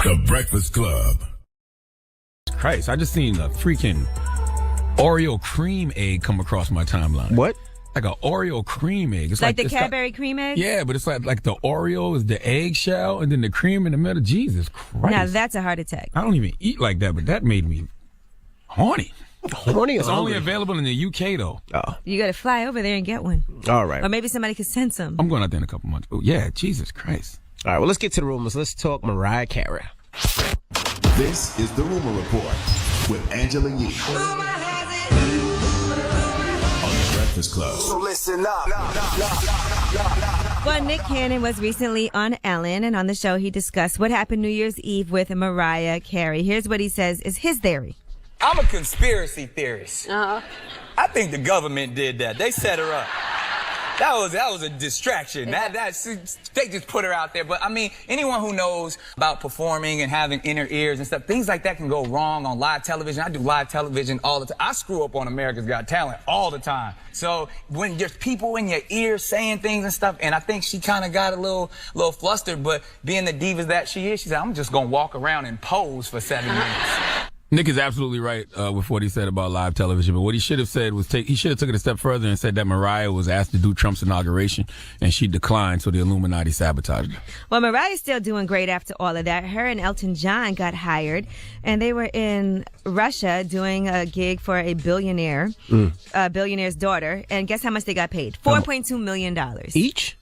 The Breakfast Club. Christ, I just seen a freaking Oreo cream egg come across my timeline. What? Like an Oreo cream egg. It's like the Cadbury cream egg? Yeah, but it's like the Oreo is the eggshell and then the cream in the middle. Jesus Christ. Now that's a heart attack. I don't even eat like that, but that made me horny. Horny? It's only available in the UK, though. Oh. You got to fly over there and get one. All right. Or maybe somebody could send some. I'm going out there in a couple months. Oh, yeah, Jesus Christ. All right, well, let's get to the rumors. Let's talk Mariah Carey. This is the Rumor Report with Angela Yee. On The Breakfast Club. So listen up. Well, Nick Cannon was recently on Ellen, and on the show he discussed what happened New Year's Eve with Mariah Carey. Here's what he says is his theory. I'm a conspiracy theorist. I think the government did that. They set her up. That was a distraction. They just put her out there. But I mean, anyone who knows about performing and having inner ears and stuff, things like that can go wrong on live television. I do live television all the time. I screw up on America's Got Talent all the time. So when there's people in your ear saying things and stuff, and I think she kind of got a little flustered, but being the diva that she is, she said, I'm just going to walk around and pose for 7 minutes. Nick is absolutely right with what he said about live television, but what he should have said was he should have took it a step further and said that Mariah was asked to do Trump's inauguration and she declined, so the Illuminati sabotaged her. Well, Mariah's still doing great after all of that. Her and Elton John got hired, and they were in Russia doing a gig for a billionaire's daughter, and guess how much they got paid? $4.2 million. Each?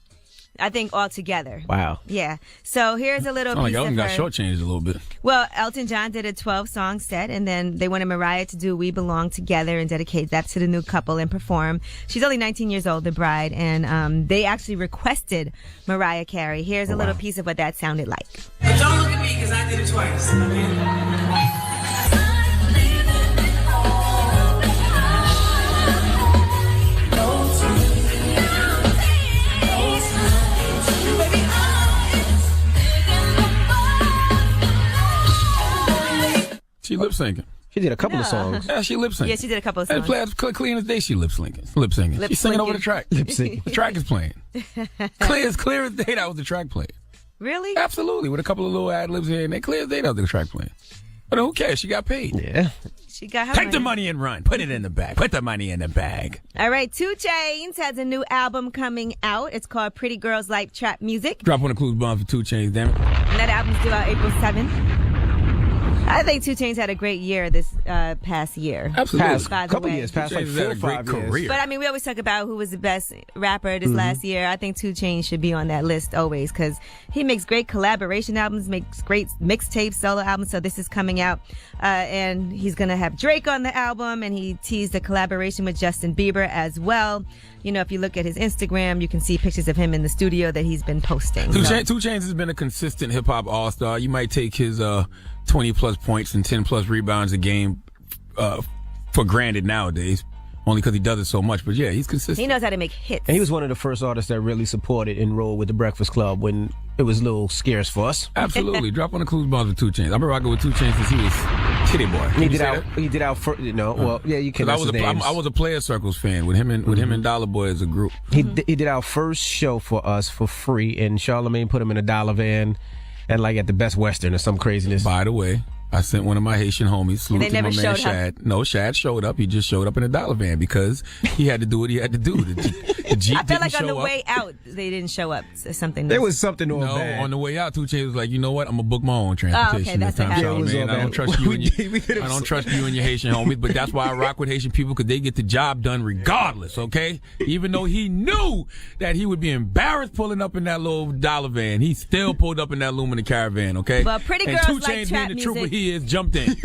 I think all together. Wow. Yeah. So here's a little piece Elton of got her. shortchanged a little bit. Well, Elton John did a 12-song set, and then they wanted Mariah to do We Belong Together and dedicate that to the new couple and perform. She's only 19 years old, the bride, and they actually requested Mariah Carey. Here's a little piece of what that sounded like. But don't look at me because I did it twice. She lip syncing. She did a couple of songs. Yeah, she lip syncing. Yeah, she did a couple of songs. As clean as day, she lip syncing. She's singing over the track. Lip sync. The track is playing. clear as day, that was the track playing. Really? Absolutely, with a couple of little ad libs here and there. Clear as day, that was the track playing. But who cares? She got paid. Yeah. She got her Take the money and run. Put it in the bag. Put the money in the bag. All right, 2 Chainz has a new album coming out. It's called Pretty Girls Like Trap Music. Drop one of Clues Bomb for 2 Chainz, damn it. And that album's due out April 7th. I think 2 Chainz had a great year this past year. Absolutely. By the Couple way. years, past 2 like Chainz 4 had or a great 5 career. years. But I mean, we always talk about who was the best rapper this last year. I think 2 Chainz should be on that list always because he makes great collaboration albums, makes great mixtapes, solo albums. So this is coming out, and he's gonna have Drake on the album, and he teased a collaboration with Justin Bieber as well. You know, if you look at his Instagram, you can see pictures of him in the studio that he's been posting. 2 Chainz has been a consistent hip hop all-star. You might take his 20-plus points and 10-plus rebounds a game for granted nowadays, only because he does it so much. But yeah, he's consistent. He knows how to make hits. And he was one of the first artists that really supported and rolled with the Breakfast Club when it was a little scarce for us. Absolutely. Drop one of Clues Bombs with 2 Chainz. I've been rocking with 2 Chainz since he was Kitty Boy. He did out first, well, yeah, you can. I was a Player Circles fan with him and Dollar Boy as a group. He did our first show for us for free, and Charlamagne put him in a dollar van and like at the Best Western or some craziness. By the way, I sent one of my Haitian homies, salute to my man Shad. No, Shad showed up. He just showed up in a dollar van because he had to do what he had to do. The Jeep I feel like on the up. way out, they didn't show up. Something. There was something on bad. On the way out, 2 Chainz was like, you know what? I'm gonna book my own transportation this time, Charlamagne. I don't trust you. I don't trust you and your Haitian homies, but that's why I rock with Haitian people because they get the job done regardless. Okay, even though he knew that he would be embarrassed pulling up in that little dollar van, he still pulled up in that aluminum caravan. Okay, well, Pretty Girls and 2 Like Chainz, Trap being the Music. trooper he is, jumped in.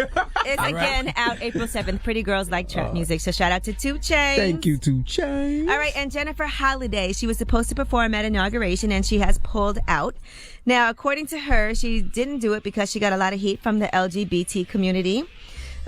It's again out April 7th. Pretty Girls Like Trap Music. So shout out to 2 Chainz. Thank you, 2 Chainz. All right, and Jennifer Holliday, she was supposed to perform at inauguration, and she has pulled out. Now, according to her, she didn't do it because she got a lot of heat from the LGBT community.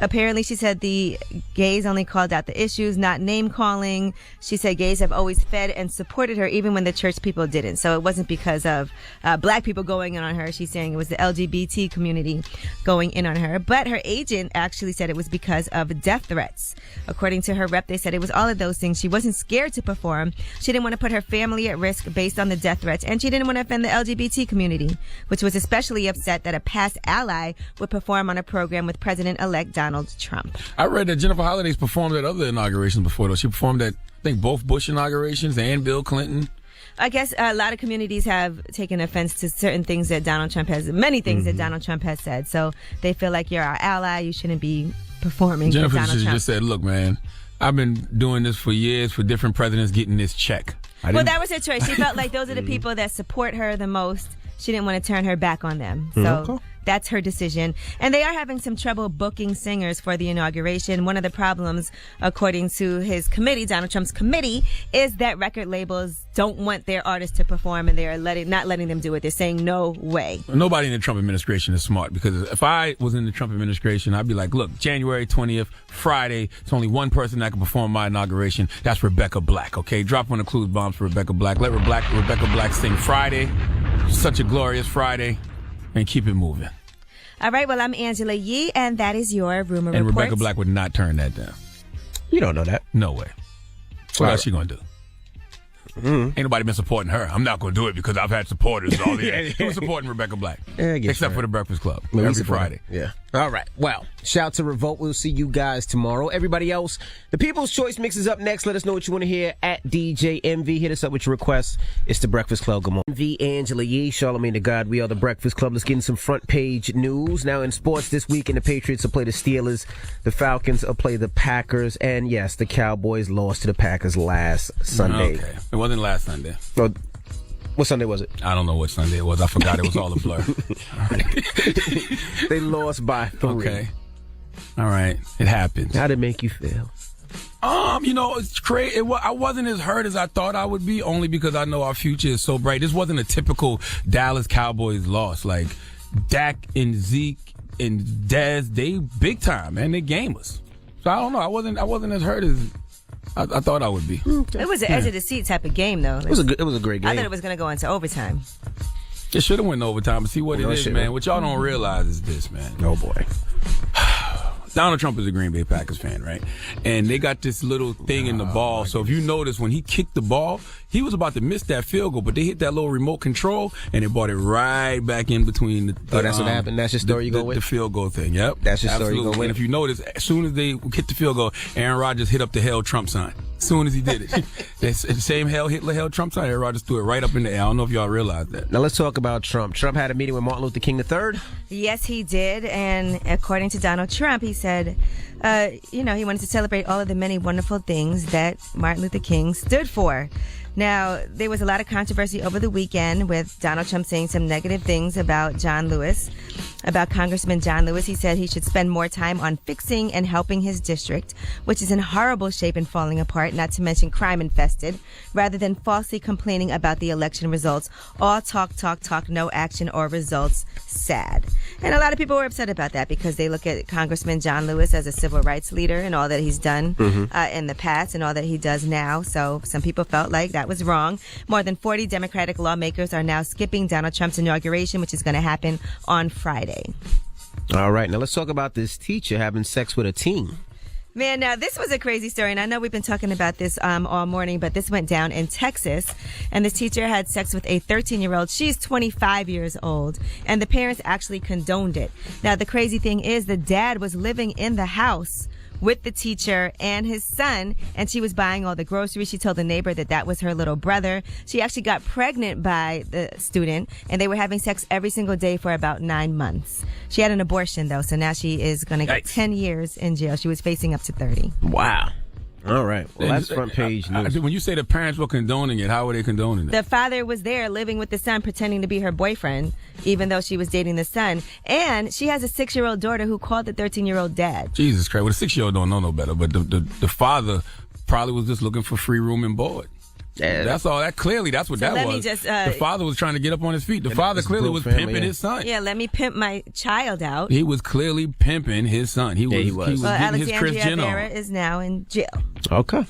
Apparently, she said the gays only called out the issues, not name-calling. She said gays have always fed and supported her, even when the church people didn't. So it wasn't because of black people going in on her. She's saying it was the LGBT community going in on her. But her agent actually said it was because of death threats. According to her rep, they said it was all of those things. She wasn't scared to perform. She didn't want to put her family at risk based on the death threats, and she didn't want to offend the LGBT community, which was especially upset that a past ally would perform on a program with President-elect Donald Trump. I read that Jennifer Holiday's performed at other inaugurations before, though. She performed at, I think, both Bush inaugurations and Bill Clinton. I guess a lot of communities have taken offense to certain things that Donald Trump has, many things that Donald Trump has said. So they feel like you're our ally. You shouldn't be performing. Jennifer with Donald Trump. Just said, look, man, I've been doing this for years for different presidents getting this check. Well, that was her choice. She felt like those are the people that support her the most. She didn't want to turn her back on them. So that's her decision. And they are having some trouble booking singers for the inauguration. One of the problems, according to his committee, Donald Trump's committee, is that record labels don't want their artists to perform, and they're not letting them do it. They're saying no way. Nobody in the Trump administration is smart, because if I was in the Trump administration, I'd be like, look, January 20th, Friday, it's only one person that can perform my inauguration. That's Rebecca Black, okay? Drop one of the clues bombs for Rebecca Black. Let Rebecca Black sing Friday. Such a glorious Friday. And keep it moving. All right, well, I'm Angela Yee, and that is your Rumor Report. And Rebecca Black would not turn that down. You don't know that. No way. What else she going to do? Ain't nobody been supporting her. I'm not going to do it because I've had supporters all the year. Who's supporting Rebecca Black? Except for the Breakfast Club. Every Friday. Yeah. All right. Well, shout to Revolt. We'll see you guys tomorrow. Everybody else, the People's Choice Mix is up next. Let us know what you want to hear at DJ MV. Hit us up with your requests. It's the Breakfast Club. Good morning. MV, Angela Yee, Charlamagne the God. We are the Breakfast Club. Let's get in some front page news. Now in sports this weekend, the Patriots will play the Steelers. The Falcons will play the Packers. And yes, the Cowboys lost to the Packers last Sunday. Okay. It wasn't last Sunday. Well, what Sunday was it? I don't know what Sunday it was. I forgot. It was all a blur. They lost by 3. Okay. All right. It happens. How'd it make you feel? It's crazy. I wasn't as hurt as I thought I would be, only because I know our future is so bright. This wasn't a typical Dallas Cowboys loss. Like, Dak and Zeke and Dez, they big time, man. They gamers. So I don't know. I wasn't as hurt as I thought I would be. It was an edge of the seat type of game, though. It was a great game. I thought it was going to go into overtime. It should have went to overtime. But see what it is, man. What y'all don't realize is this, man. Oh boy. Donald Trump is a Green Bay Packers fan, right? And they got this little thing in the ball. So if you notice, when he kicked the ball, he was about to miss that field goal, but they hit that little remote control, and they brought it right back in between the that's what happened? That's your story you go with? The field goal thing, yep. That's your story you go with? And if you notice, as soon as they hit the field goal, Aaron Rodgers hit up the Hail Trump sign. As soon as he did it. The same Hitler Hail Trump sign, Aaron Rodgers threw it right up in the air. I don't know if y'all realize that. Now let's talk about Trump. Trump had a meeting with Martin Luther King III. Yes, he did. And according to Donald Trump, he said, he wanted to celebrate all of the many wonderful things that Martin Luther King stood for. Now, there was a lot of controversy over the weekend with Donald Trump saying some negative things about Congressman John Lewis. He said he should spend more time on fixing and helping his district, which is in horrible shape and falling apart, not to mention crime infested, rather than falsely complaining about the election results. All talk, no action or results. Sad. And a lot of people were upset about that because they look at Congressman John Lewis as a civil rights leader and all that he's done in the past and all that he does now. So some people felt like that was wrong. More than 40 Democratic lawmakers are now skipping Donald Trump's inauguration, which is going to happen on Friday. All right. Now let's talk about this teacher having sex with a teen. Man, now this was a crazy story, and I know we've been talking about this all morning, but this went down in Texas, and this teacher had sex with a 13-year-old. She's 25 years old, and the parents actually condoned it. Now, the crazy thing is the dad was living in the house with the teacher and his son, and she was buying all the groceries. She told the neighbor that was her little brother. She actually got pregnant by the student, and they were having sex every single day for about 9 months. She had an abortion, though, so now she is going to get 10 years in jail. She was facing up to 30. Wow. All right. Well, that's front page news. When you say the parents were condoning it, how were they condoning it? The father was there living with the son, pretending to be her boyfriend, even though she was dating the son. And she has a 6-year-old daughter who called the 13-year-old dad. Jesus Christ. Well, the 6-year-old don't know no better, but the father probably was just looking for free room and board. That's all. That's what that let was. Me just, the father was trying to get up on his feet. The father clearly was pimping his son. Yeah, let me pimp my child out. He was clearly pimping his son. He was getting his Kris Jenner on. Alexandria Vera is now in jail. Okay.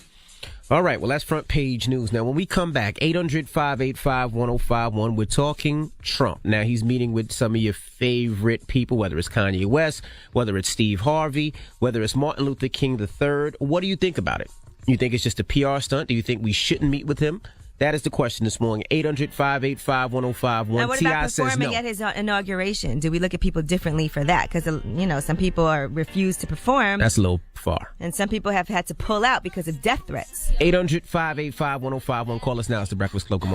All right, well, that's front page news. Now, when we come back, 800-585-1051, we're talking Trump. Now, he's meeting with some of your favorite people, whether it's Kanye West, whether it's Steve Harvey, whether it's Martin Luther King III. What do you think about it? You think it's just a PR stunt? Do you think we shouldn't meet with him? That is the question this morning. 800-585-1051. Now, what about performing at his inauguration? Do we look at people differently for that? Because, some people refuse to perform. That's a little far. And some people have had to pull out because of death threats. 800-585-1051. Call us now. It's The Breakfast Club.